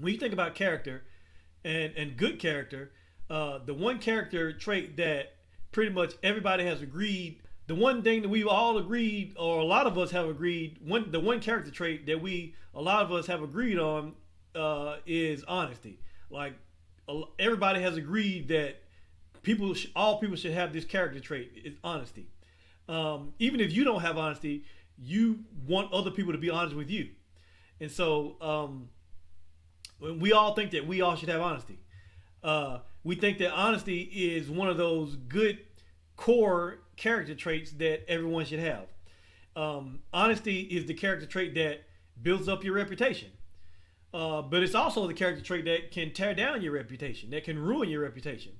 when you think about character and good character, the one character trait that pretty much everybody has agreed, the one thing that we've all agreed, or a lot of us have agreed, the one character trait that a lot of us have agreed on, is honesty. Like everybody has agreed that all people should have this character trait is honesty. Even if you don't have honesty, you want other people to be honest with you, and so we all think that we all should have honesty. We think that honesty is one of those good core character traits that everyone should have. Honesty is the character trait that builds up your reputation. But it's also the character trait that can tear down your reputation, that can ruin your reputation.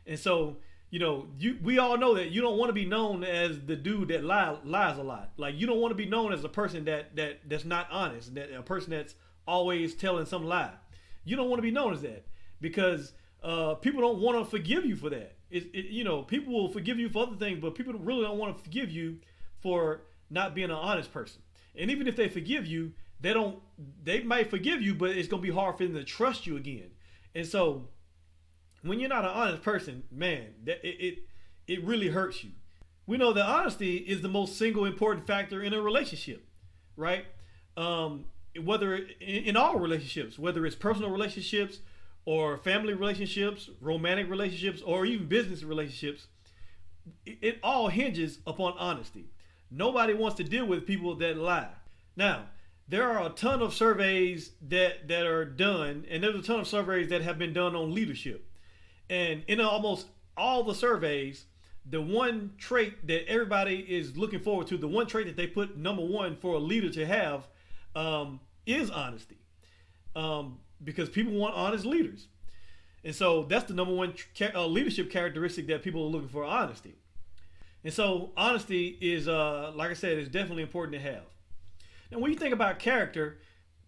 And so, we all know that you don't want to be known as the dude that lies a lot. Like, you don't want to be known as a person that's not honest, that a person that's always telling some lie. You don't want to be known as that, because people don't want to forgive you for that. People will forgive you for other things, but people really don't want to forgive you for not being an honest person. And even if they forgive you, they might forgive you, but it's going to be hard for them to trust you again. And so when you're not an honest person, man, it really hurts you. We know that honesty is the most single important factor in a relationship, right? Whether in all relationships, whether it's personal relationships or family relationships, romantic relationships, or even business relationships, it all hinges upon honesty. Nobody wants to deal with people that lie. Now, there are a ton of surveys that are done, and there's a ton of surveys that have been done on leadership. And in almost all the surveys, the one trait that everybody is looking forward to, the one trait that they put number one for a leader to have, is honesty. Because people want honest leaders. And so that's the number one leadership characteristic that people are looking for, honesty. And so honesty is, like I said, is definitely important to have. And when you think about character,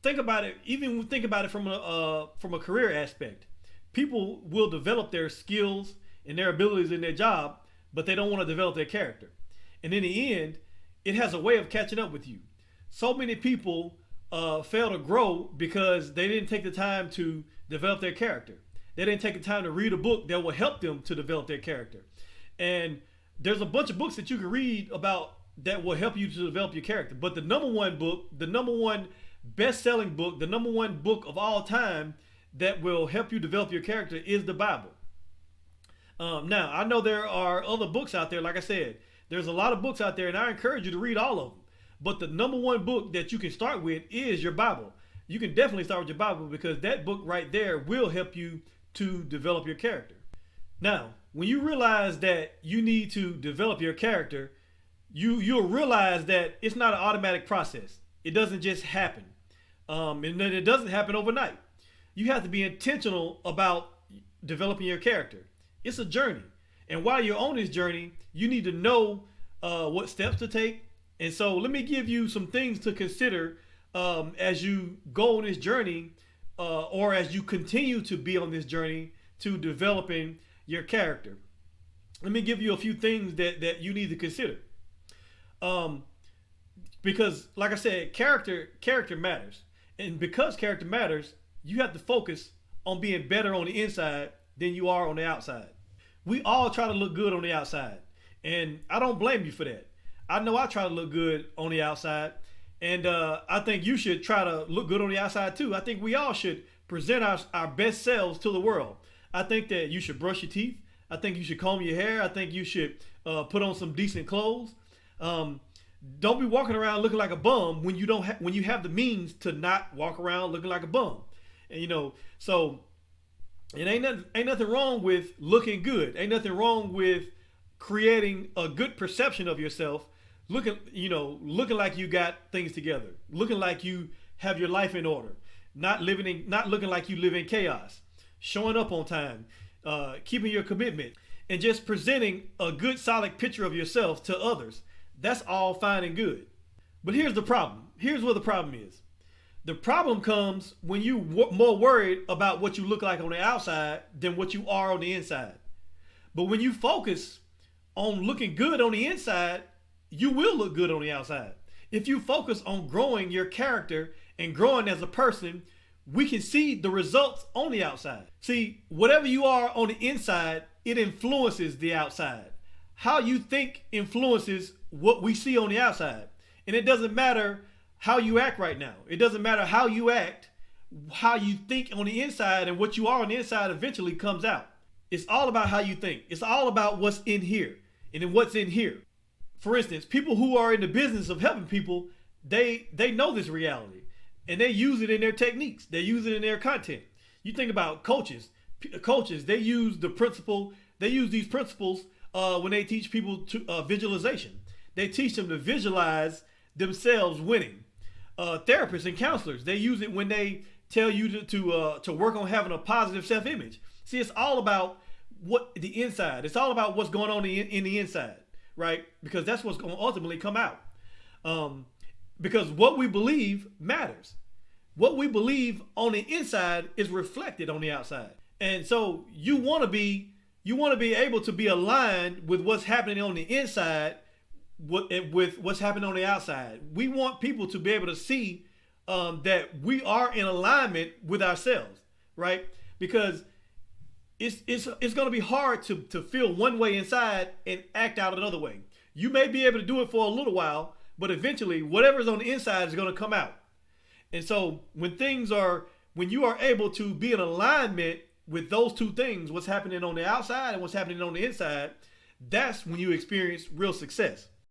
think about it from a career aspect. People will develop their skills and their abilities in their job, but they don't want to develop their character. And in the end, it has a way of catching up with you. So many people fail to grow because they didn't take the time to develop their character. They didn't take the time to read a book that will help them to develop their character. And there's a bunch of books that you can read about that will help you to develop your character. But the number one book, the number one best-selling book, the number one book of all time that will help you develop your character is the Bible. Now, I know there are other books out there. Like I said, there's a lot of books out there, and I encourage you to read all of them. But the number one book that you can start with is your Bible. You can definitely start with your Bible, because that book right there will help you to develop your character. Now, when you realize that you need to develop your character, you'll realize that it's not an automatic process. It doesn't just happen. And then it doesn't happen overnight. You have to be intentional about developing your character. It's a journey. And while you're on this journey, you need to know what steps to take. And so let me give you some things to consider as you go on this journey, or as you continue to be on this journey to developing your character. Let me give you a few things that you need to consider. Because like I said, character matters. And because character matters, you have to focus on being better on the inside than you are on the outside. We all try to look good on the outside, and I don't blame you for that. I know I try to look good on the outside, and I think you should try to look good on the outside too. I think we all should present our best selves to the world. I think that you should brush your teeth. I think you should comb your hair. I think you should put on some decent clothes. Don't be walking around looking like a bum when you have the means to not walk around looking like a bum. And so it ain't nothing wrong with looking good. Ain't nothing wrong with creating a good perception of yourself, looking like you got things together, looking like you have your life in order, not looking like you live in chaos, showing up on time, keeping your commitment, and just presenting a good solid picture of yourself to others. That's all fine and good. But here's the problem. Here's where the problem is. The problem comes when you more worried about what you look like on the outside than what you are on the inside. But when you focus on looking good on the inside, you will look good on the outside. If you focus on growing your character and growing as a person, we can see the results on the outside. See, whatever you are on the inside, it influences the outside. How you think influences what we see on the outside. And it doesn't matter how you act right now. It doesn't matter how you act. How you think on the inside and what you are on the inside eventually comes out. It's all about how you think. It's all about what's in here and then what's in here. For instance, people who are in the business of helping people, they know this reality and they use it in their techniques. They use it in their content. You think about coaches. Coaches, they use these principles when they teach people to visualization. They teach them to visualize themselves winning. Therapists and counselors, they use it when they tell you to work on having a positive self-image. See, it's all about what the inside. It's all about what's going on in the inside, right? Because that's what's going to ultimately come out. Because what we believe matters. What we believe on the inside is reflected on the outside. And so you want to be able to be aligned with what's happening on the inside with what's happening on the outside. We want people to be able to see that we are in alignment with ourselves, right? Because it's going to be hard to feel one way inside and act out another way. You may be able to do it for a little while, but eventually whatever's on the inside is going to come out. And so when you are able to be in alignment with those two things, what's happening on the outside and what's happening on the inside, that's when you experience real success.